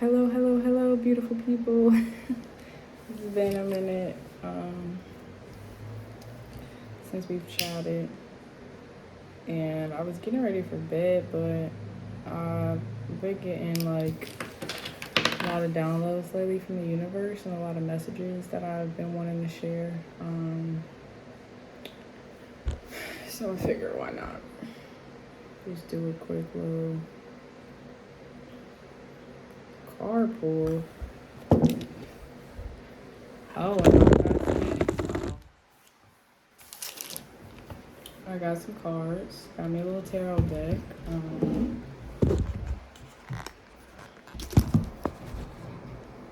Hello, hello, hello, beautiful people. It's been a minute since we've chatted, and I was getting ready for bed, but I've been getting like a lot of downloads lately from the universe and a lot of messages that I've been wanting to share. So I figured why not just do a quick little carpool. Oh, I got some cards. Got me a little tarot deck.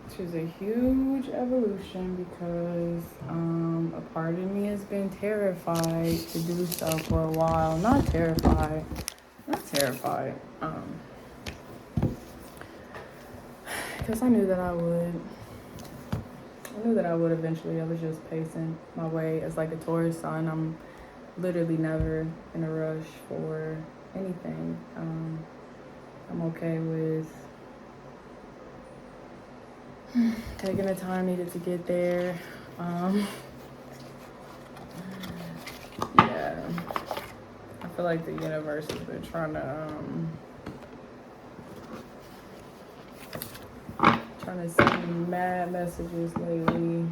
Which is a huge evolution because a part of me has been terrified to do so for a while. Not terrified. Because I knew that I would. I knew that I would eventually. I was just pacing my way as like a Taurus sun. I'm literally never in a rush for anything. I'm okay with taking the time needed to get there. Yeah, I feel like the universe has been trying to send me mad messages lately.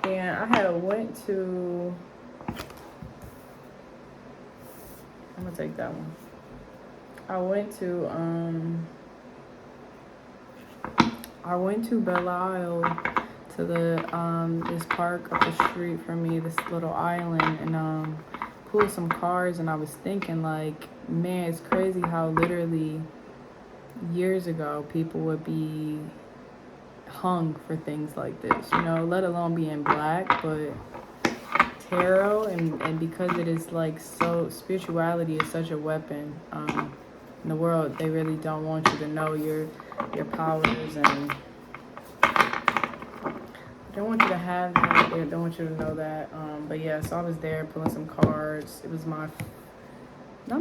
And I had went to. I'm gonna take that one. I went to Belle Isle to the this park up the street from me, this little island, and pulled some cars. And I was thinking, like, man, it's crazy how literally years ago people would be hung for things like this, let alone being black. But tarot, and because it is like so, spirituality is such a weapon in the world. They really don't want you to know your powers, and they don't want you to have that. They don't want you to know that. But yeah, so I was there pulling some cards. It was not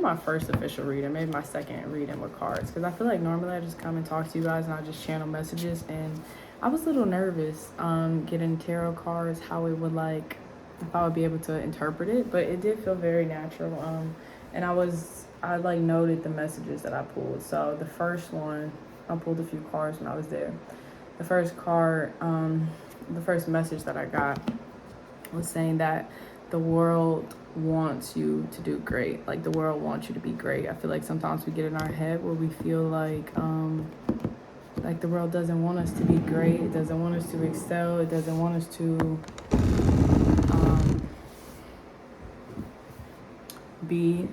my first official reading, maybe my second reading with cards, because I feel like normally I just come and talk to you guys and I just channel messages. And I was a little nervous getting tarot cards, how it would like, if I would be able to interpret it, but it did feel very natural. And I like noted the messages that I pulled. So the first one, I pulled a few cards when I was there. The first card, the first message that I got was saying that the world wants you to do great. Like, the world wants you to be great. I feel like sometimes we get in our head where we feel like the world doesn't want us to be great. It doesn't want us to excel. It doesn't want us to be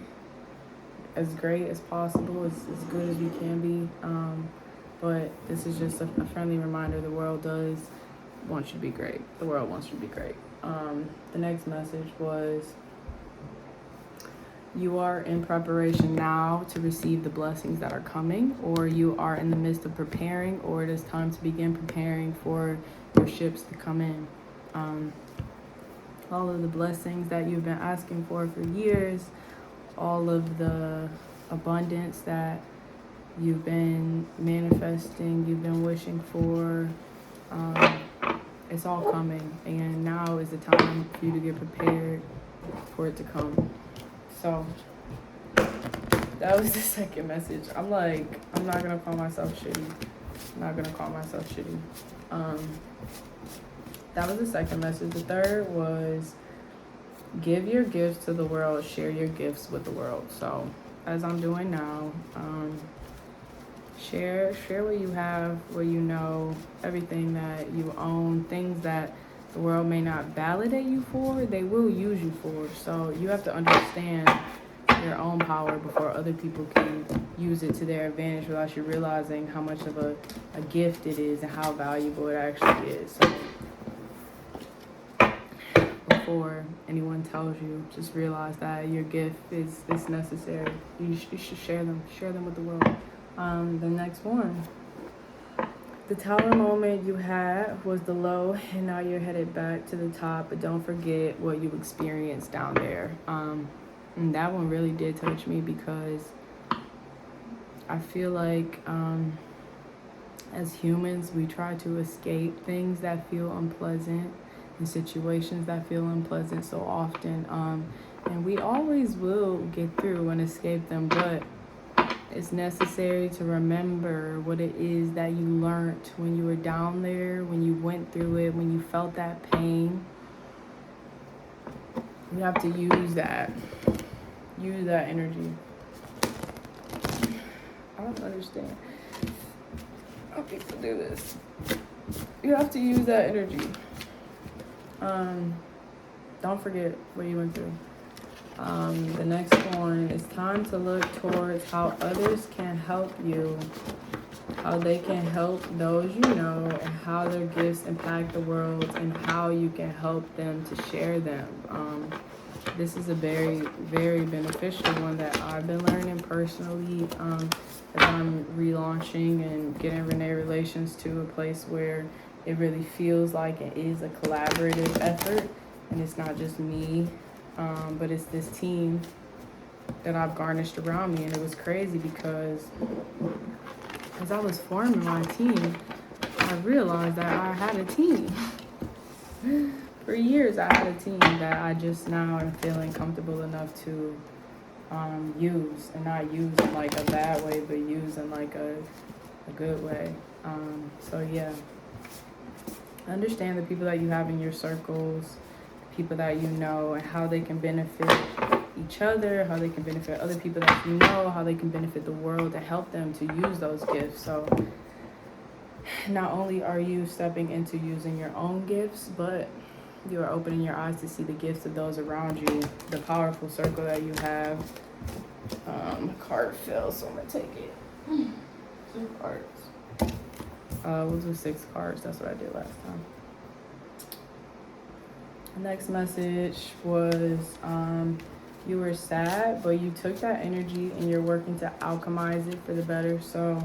as great as possible, as good as we can be. But this is just a friendly reminder. The world does want you to be great. The world wants you to be great. The next message was, you are in preparation now to receive the blessings that are coming, or you are in the midst of preparing, or it is time to begin preparing for your ships to come in. All of the blessings that you've been asking for years, all of the abundance that you've been manifesting, you've been wishing for, it's all coming, and now is the time for you to get prepared for it to come. So that was the second message. I'm not gonna call myself shitty. That was the second message. The third was, give your gifts to the world, share your gifts with the world. So as I'm doing now, share what you have, what you know, everything that you own, things that the world may not validate you for, they will use you for. So you have to understand your own power before other people can use it to their advantage without you realizing how much of a gift it is and how valuable it actually is. So before anyone tells you, just realize that your gift is necessary. You should share them with the world. The next one The tower moment you had was the low, and now you're headed back to the top. But don't forget what you experienced down there. And that one really did touch me because I feel like as humans, we try to escape things that feel unpleasant and situations that feel unpleasant so often. And we always will get through and escape them, but it's necessary to remember what it is that you learned when you were down there, when you went through it, when you felt that pain. You have to use that. Use that energy. I don't understand how people do this. You have to use that energy. Don't forget what you went through. The next one is time to look towards how others can help you, how they can help those you know, and how their gifts impact the world, and how you can help them to share them. This is a very, very beneficial one that I've been learning personally as I'm relaunching and getting Renee Relations to a place where it really feels like it is a collaborative effort, and it's not just me, but it's this team that I've garnished around me. And it was crazy because as I was forming my team, I realized that I had a team. For years, I had a team that I just now am feeling comfortable enough to use, and not use in like a bad way, but use in like a good way. So yeah, understand the people that you have in your circles, people that you know, and how they can benefit each other, how they can benefit other people that you know, how they can benefit the world, and help them to use those gifts. So not only are you stepping into using your own gifts, but you are opening your eyes to see the gifts of those around you, the powerful circle that you have. Card fell, so I'm gonna take it. 2 cards. We'll do 6 cards. That's what I did last time. The next message was you were sad, but you took that energy and you're working to alchemize it for the better. So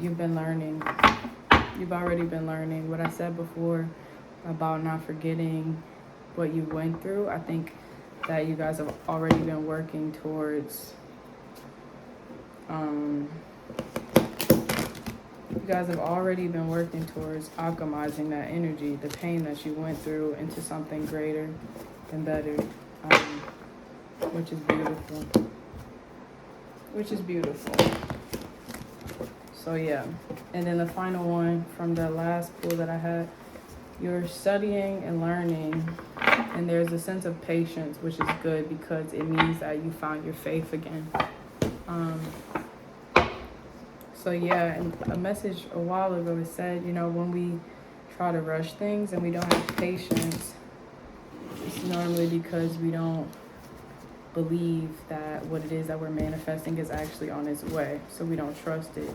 you've been learning. You've already been learning. What I said before about not forgetting what you went through, I think that you guys have already been working towards alchemizing that energy, the pain that you went through, into something greater and better, which is beautiful. So yeah. And then the final one from the last pool that I had, you're studying and learning, and there's a sense of patience, which is good because it means that you found your faith again. So yeah, and a message a while ago it said, when we try to rush things and we don't have patience, it's normally because we don't believe that what it is that we're manifesting is actually on its way. So we don't trust it.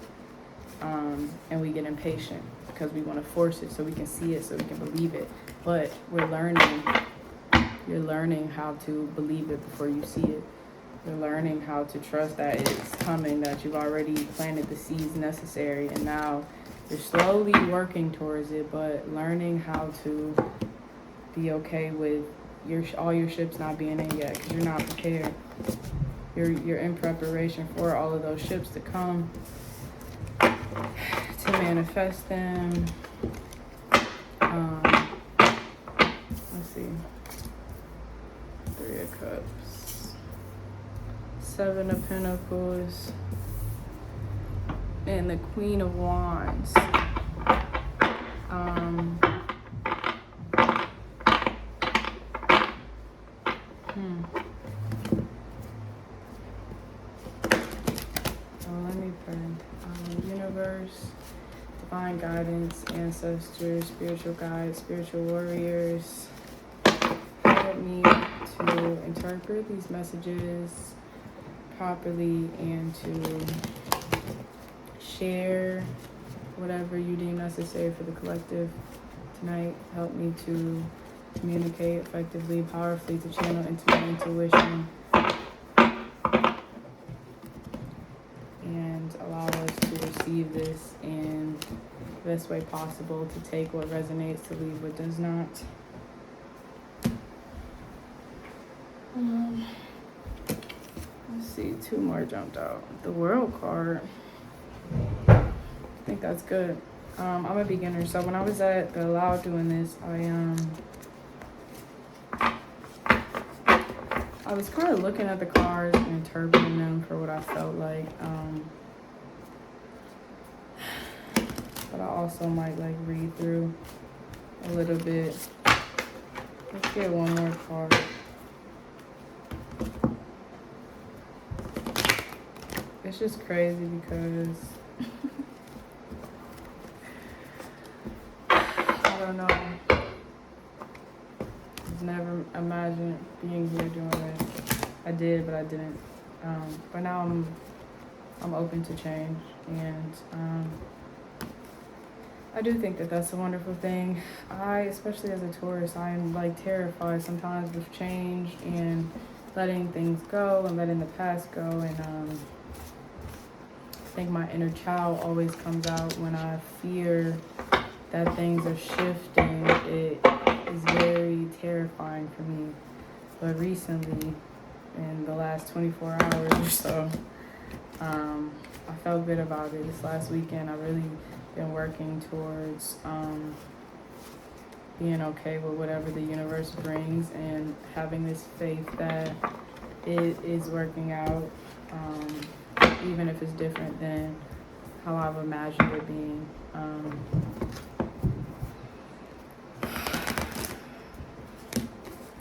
And we get impatient because we want to force it so we can see it, so we can believe it. But you're learning how to believe it before you see it. You're learning how to trust that it's coming, that you've already planted the seeds necessary, and now you're slowly working towards it, but learning how to be okay with all your ships not being in yet, because you're not prepared. You're in preparation for all of those ships to come, to manifest them. Let's see. 3 of Cups, 7 of Pentacles, and the Queen of Wands. Let me pray. Universe, divine guidance, ancestors, spiritual guides, spiritual warriors, help me to interpret these messages properly and to share whatever you deem necessary for the collective tonight. Help me to communicate effectively, powerfully, to channel into my intuition, and allow us to receive this and best way possible to take what resonates, to leave what does not. Let's see, 2 more jumped out. The World card. I think that's good. I'm a beginner, so when I was at the Loud doing this, I was kind of looking at the cards and interpreting them for what I felt like. But I also might like read through a little bit. Let's get one more card. It's just crazy because I don't know. I've never imagined being here doing this. I did, but I didn't. But now I'm open to change, and I do think that that's a wonderful thing. Especially as a tourist, I am like terrified sometimes with change and letting things go and letting the past go. And I think my inner child always comes out when I fear that things are shifting. It is very terrifying for me. But recently, in the last 24 hours or so, I felt good about it. This last weekend, I really been working towards being okay with whatever the universe brings and having this faith that it is working out, even if it's different than how I've imagined it being.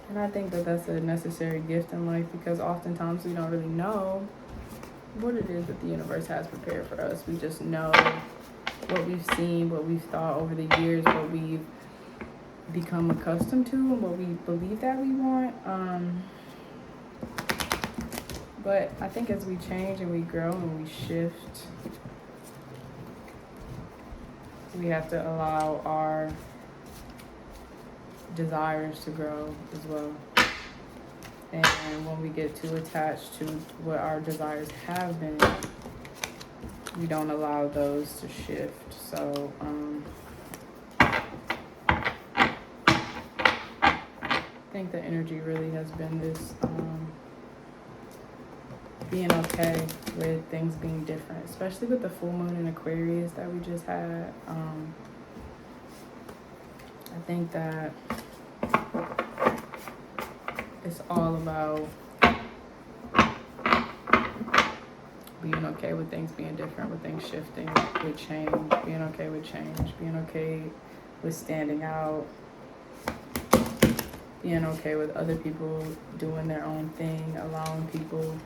And I think that that's a necessary gift in life, because oftentimes we don't really know what it is that the universe has prepared for us. We just know what we've seen, what we've thought over the years, what we've become accustomed to, and what we believe that we want. But I think as we change and we grow and we shift, we have to allow our desires to grow as well. And when we get too attached to what our desires have been, we don't allow those to shift. So I think the energy really has been this being okay with things being different, especially with the full moon in Aquarius that we just had. I think that it's all about being okay with things being different, with things shifting, with change, being okay with change, being okay with standing out, being okay with other people doing their own thing, allowing people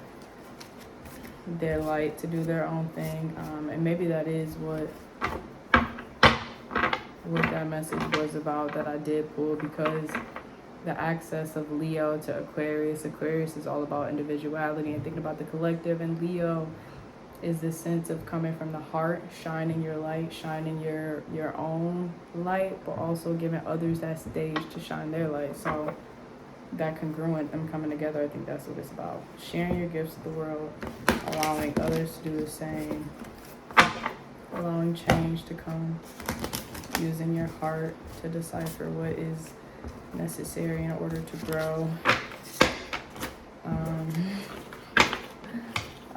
their light to do their own thing. And maybe that is what that message was about that I did pull, because the access of Leo to Aquarius is all about individuality and thinking about the collective, and Leo is this sense of coming from the heart, shining your light, shining your own light, but also giving others that stage to shine their light. So that congruent, them coming together, I think that's what it's about. Sharing your gifts with the world, allowing others to do the same, allowing change to come, using your heart to decipher what is necessary in order to grow. I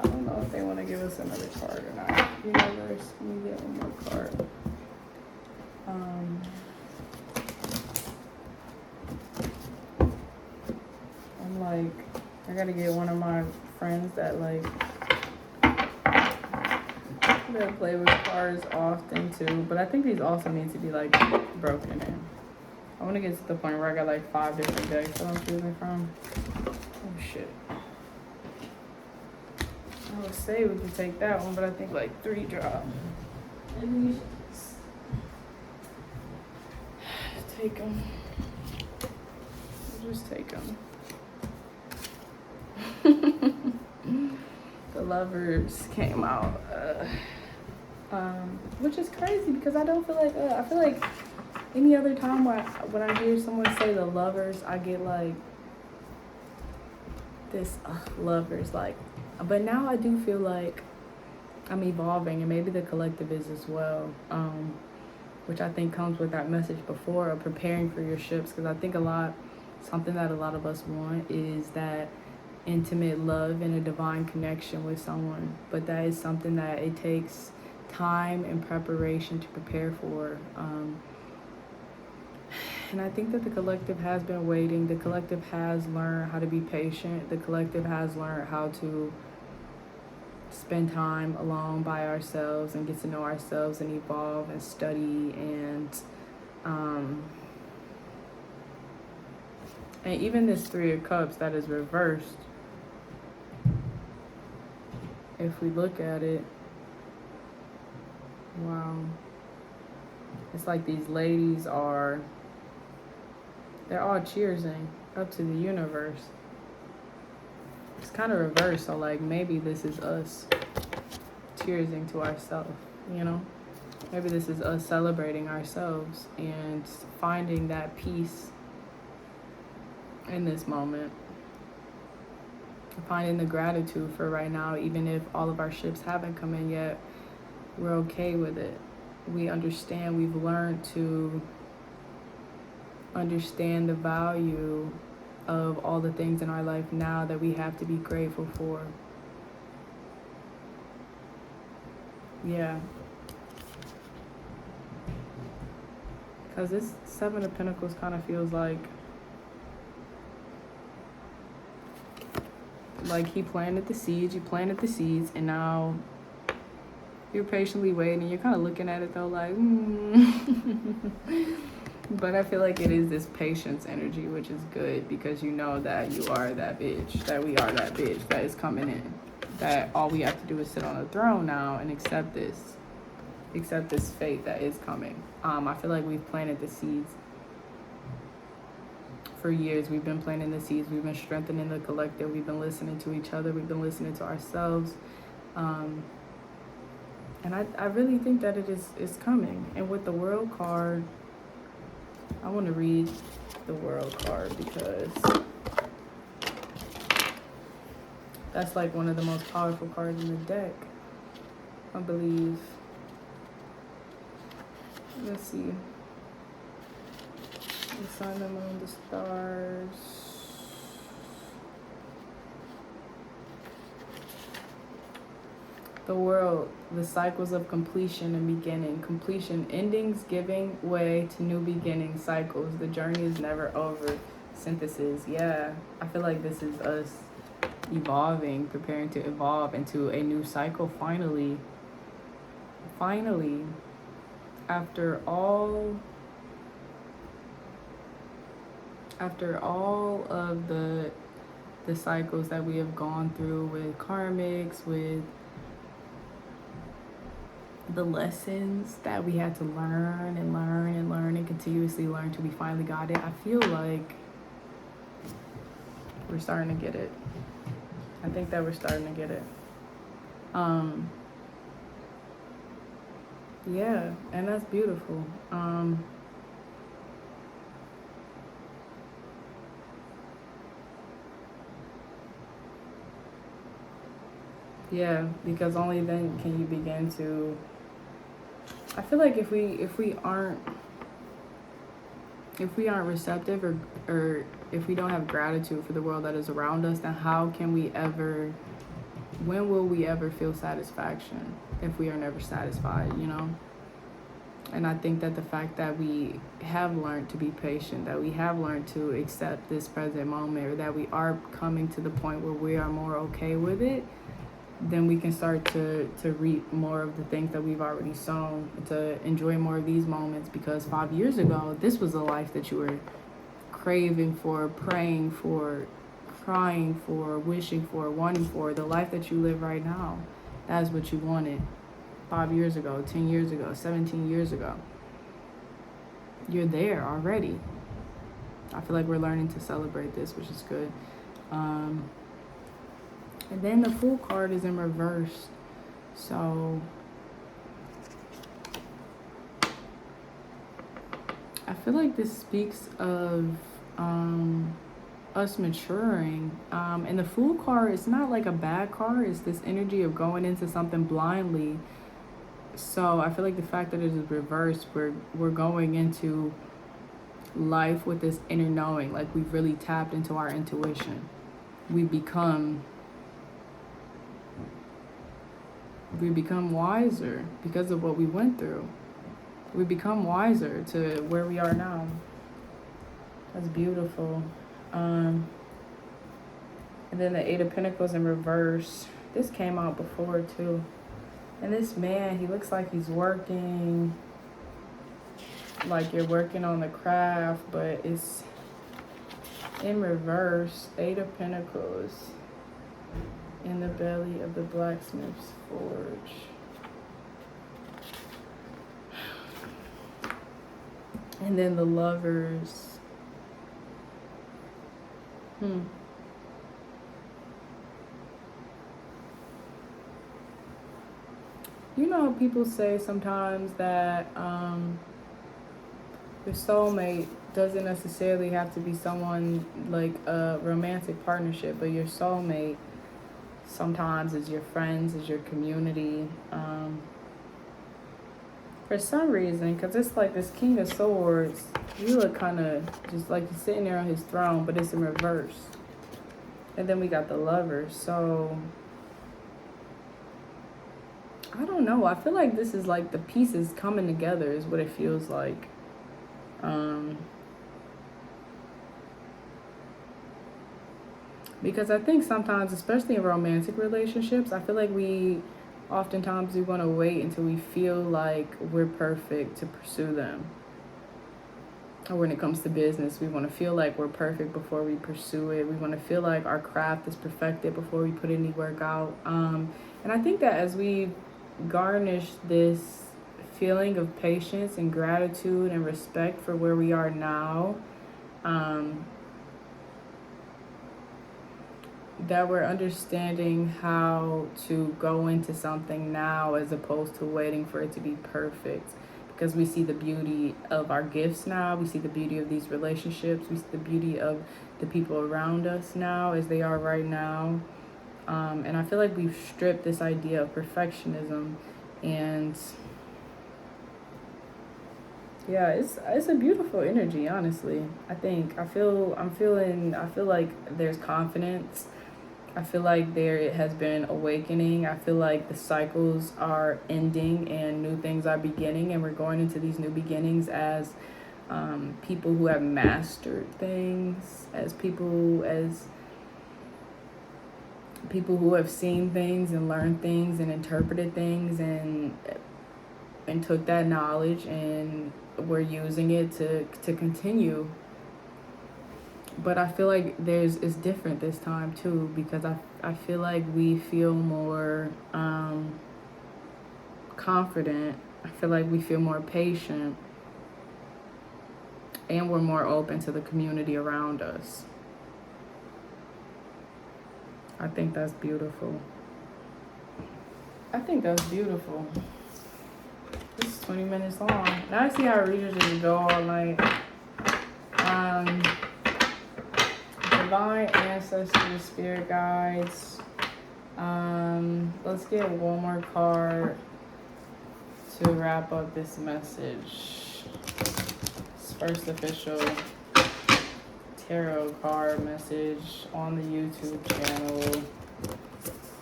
don't know if they want to give us another card or not. Universe, let me get one more card. I'm like, I gotta get one of my friends that that play with cards often too, but I think these also need to be like broken in. I want to get to the point where I got like 5 different decks that I'm choosing from. Oh shit. I would say we could take that one, but I think like 3 drop. Maybe we should just take them. We'll just take them. The Lovers came out. Which is crazy because I don't feel like, I feel like any other time when I hear someone say the Lovers, I get like this Lovers, like, but now I do feel like I'm evolving, and maybe the collective is as well. which I think comes with that message before of preparing for your ships. Because I think something that a lot of us want is that intimate love and a divine connection with someone. But that is something that it takes time and preparation to prepare for. And I think that the collective has been waiting. The collective has learned how to be patient. The collective has learned how to spend time alone by ourselves and get to know ourselves and evolve and study and even this Three of Cups that is reversed, if we look at it, wow, it's like these ladies they're all cheersing up to the universe. It's kind of reversed, so like maybe this is us cheersing to ourselves, you know? Maybe this is us celebrating ourselves and finding that peace in this moment. Finding the gratitude for right now, even if all of our ships haven't come in yet, we're okay with it. We understand, we've learned to understand the value of all the things in our life now that we have to be grateful for. Yeah. Because this Seven of Pentacles kind of feels like he planted the seeds, you planted the seeds, and now you're patiently waiting. You're kind of looking at it though like, But I feel like it is this patience energy, which is good because you know that you are that bitch, that we are that bitch that is coming in. That all we have to do is sit on the throne now and accept this fate that is coming. I feel like we've planted the seeds for years. We've been planting the seeds. We've been strengthening the collective. We've been listening to each other. We've been listening to ourselves. And I really think that it's coming. And with the World card, I want to read the World card because that's like one of the most powerful cards in the deck, I believe. Let's see. The sun, the moon, the stars. The world, the cycles of completion and beginning. Completion, endings giving way to new beginning cycles. The journey is never over. Synthesis, yeah. I feel like this is us evolving, preparing to evolve into a new cycle finally. Finally, after all of the cycles that we have gone through with karmics, with the lessons that we had to learn and continuously learn till we finally got it, I feel like we're starting to get it. I think that we're starting to get it. Yeah, and that's beautiful. Yeah, because only then can you begin to, I feel like if we aren't receptive or if we don't have gratitude for the world that is around us, then when will we ever feel satisfaction if we are never satisfied, you know? And I think that the fact that we have learned to be patient, that we have learned to accept this present moment, or that we are coming to the point where we are more okay with it, then we can start to reap more of the things that we've already sown, to enjoy more of these moments. Because 5 years ago, this was the life that you were craving for, praying for, crying for, wishing for, wanting for. The life that you live right now, that's what you wanted 5 years ago, 10 years ago, 17 years ago. You're there already. I feel like we're learning to celebrate this, which is good. And then the Fool card is in reverse. So I feel like this speaks of us maturing. And the Fool card is not like a bad card. It's this energy of going into something blindly So I feel like the fact that it is reversed, we're going into life with this inner knowing, like we've really tapped into our intuition. We become wiser because of what we went through. We become wiser to where we are now. That's beautiful. And then the Eight of Pentacles in reverse. This came out before too. And this man, he looks like he's working, like you're working on the craft, but it's in reverse. Eight of Pentacles in the belly of the blacksmith's forge. And then the Lovers. You know, people say sometimes that your soulmate doesn't necessarily have to be someone like a romantic partnership, but your soulmate sometimes is your friends, is your community. For some reason, because it's like this King of Swords, you look kind of just like he's sitting there on his throne, but it's in reverse. And then we got the Lovers. So I don't know. I feel like this is like the pieces coming together is what it feels like. Because I think sometimes, especially in romantic relationships, I feel like oftentimes we want to wait until we feel like we're perfect to pursue them. Or when it comes to business, we want to feel like we're perfect before we pursue it. We want to feel like our craft is perfected before we put any work out. And I think that as we garnish this feeling of patience and gratitude and respect for where we are now, that we're understanding how to go into something now as opposed to waiting for it to be perfect, because we see the beauty of our gifts now, we see the beauty of these relationships, we see the beauty of the people around us now as they are right now. And I feel like we've stripped this idea of perfectionism, and yeah, it's a beautiful energy, honestly. I feel like there's confidence. I feel like there has been awakening. I feel like the cycles are ending and new things are beginning, and we're going into these new beginnings as people who have mastered things, as people who have seen things and learned things and interpreted things and took that knowledge and we're using it to continue. But I feel like it's different this time too, because I feel like we feel more confident. I feel like we feel more patient, and we're more open to the community around us. I think that's beautiful. This is 20 minutes long. Now I see how readers just go all night. Divine ancestors, spirit guides. Let's get one more card to wrap up this message. This first official tarot card message on the YouTube channel.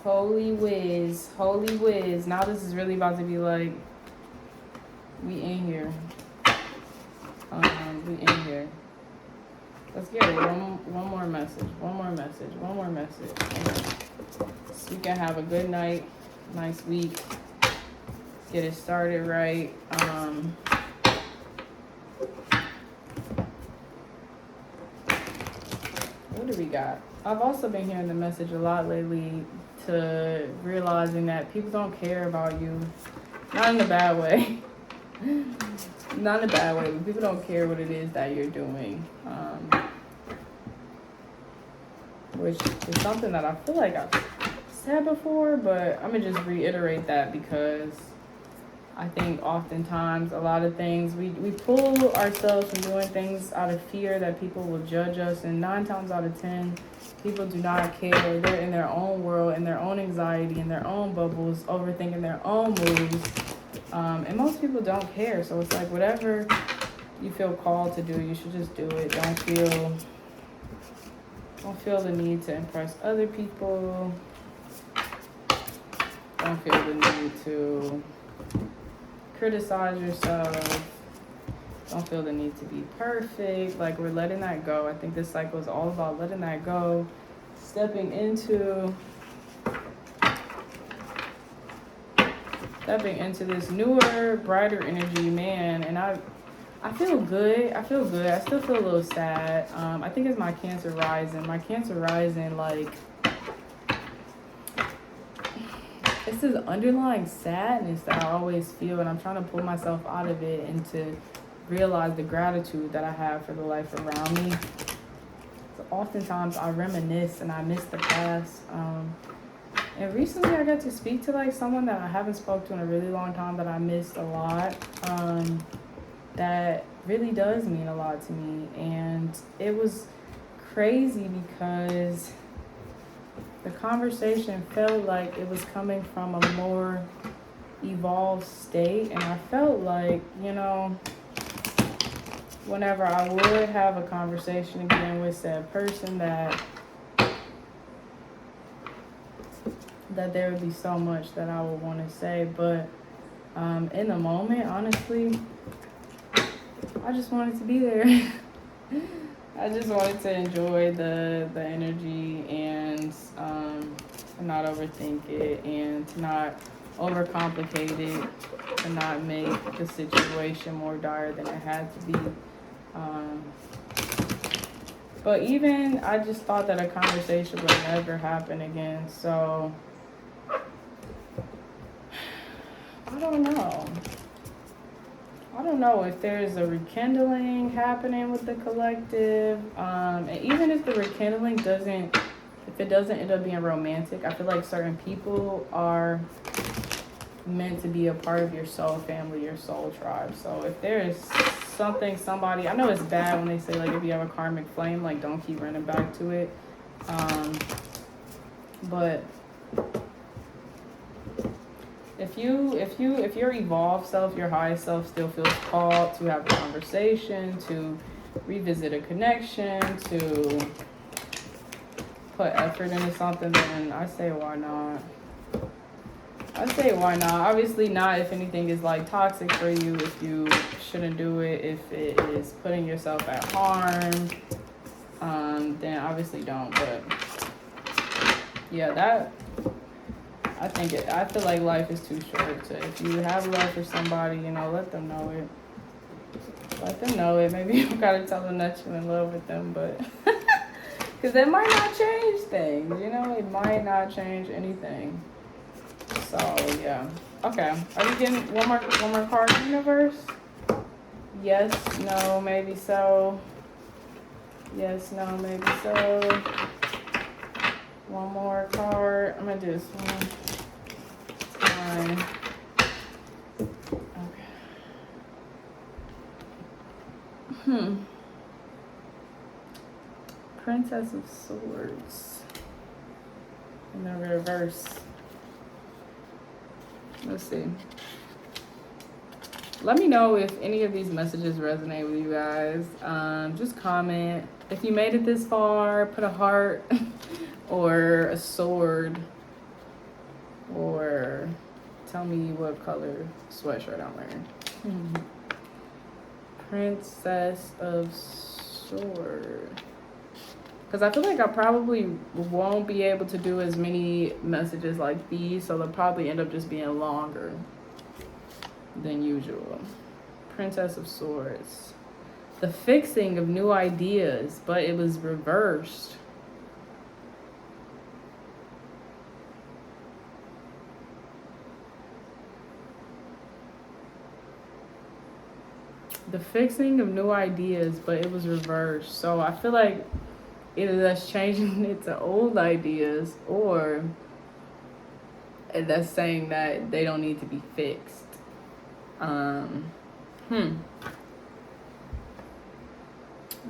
Holy whiz. Now this is really about to be like, we in here. Let's get it. One more message. So we can have a good night, nice week. Get it started right. What do we got? I've also been hearing the message a lot lately, to realizing that people don't care about you. Not in a bad way. Not in a bad way, but people don't care what it is that you're doing. Which is something that I feel like I've said before, but I'm going to just reiterate that, because I think oftentimes a lot of things, we pull ourselves from doing things out of fear that people will judge us, and 9 times out of 10, people do not care. They're in their own world, in their own anxiety, in their own bubbles, overthinking their own moves, And most people don't care. So it's like whatever you feel called to do, you should just do it. Don't feel the need to impress other people. Don't feel the need to criticize yourself. Don't feel the need to be perfect. Like, we're letting that go. I think this cycle is all about letting that go, stepping into this newer, brighter energy, man. And I feel good. I still feel a little sad. I think it's my Cancer rising. My Cancer rising, like, it's this underlying sadness that I always feel, and I'm trying to pull myself out of it and to realize the gratitude that I have for the life around me. So oftentimes I reminisce and I miss the past. And recently I got to speak to like someone that I haven't spoken to in a really long time that I missed a lot. That really does mean a lot to me. And it was crazy because the conversation felt like it was coming from a more evolved state. And I felt like, you know, whenever I would have a conversation again with said person, that there would be so much that I would want to say. But in the moment, honestly, I just wanted to be there. I just wanted to enjoy the energy and not overthink it and to not overcomplicate it, to not make the situation more dire than it had to be. But even I just thought that a conversation would never happen again. So I don't know if there's a rekindling happening with the collective. And even if the rekindling doesn't end up being romantic, I feel like certain people are meant to be a part of your soul family, your soul tribe. So if there is somebody, I know it's bad when they say like if you have a karmic flame, like don't keep running back to it. But if your evolved self, your highest self still feels called to have a conversation, to revisit a connection, to put effort into something, then I say why not? Obviously not if anything is like toxic for you, if you shouldn't do it, if it is putting yourself at harm, then obviously don't. But yeah, I feel like life is too short to, if you have love for somebody, you know, let them know it. Maybe you gotta tell them that you're in love with them, but because it might not change things, you know, it might not change anything. So yeah, okay. Are you getting one more card, universe? Yes, no, maybe so. Yes, no, maybe so. One more card. I'm gonna do this one. Fine. Okay. Princess of Swords in the reverse. Let's see. Let me know if any of these messages resonate with you guys. Just comment. If you made it this far, put a heart or a sword, or tell me what color sweatshirt I'm wearing. Princess of Swords. Because I feel like I probably won't be able to do as many messages like these, so they'll probably end up just being longer than usual. Princess of Swords. The fixing of new ideas, but it was reversed. The fixing of new ideas, but it was reversed. So I feel like either that's changing it to old ideas, or that's saying that they don't need to be fixed.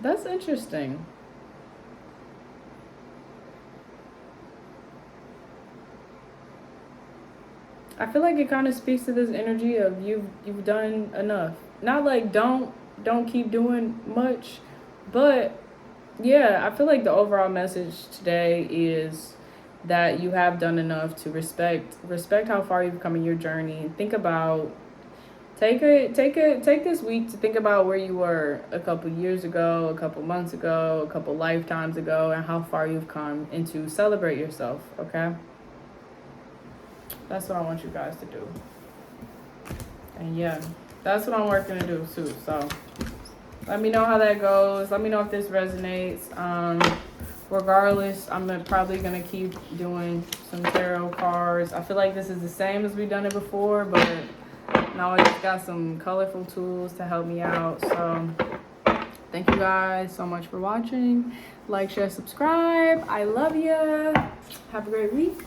That's interesting. I feel like it kind of speaks to this energy of you've done enough. Not like don't keep doing much, but yeah, I feel like the overall message today is that you have done enough to respect how far you've come in your journey. Think about take this week to think about where you were a couple years ago, a couple months ago, a couple lifetimes ago, and how far you've come, and to celebrate yourself. Okay, that's what I want you guys to do. And yeah, that's what I'm working to do too. So let me know how that goes. Let me know if this resonates. Regardless, I'm probably gonna keep doing some tarot cards. I feel like this is the same as we've done it before, but now I just got some colorful tools to help me out. So thank you guys so much for watching. Like, share, subscribe. I love ya. Have a great week.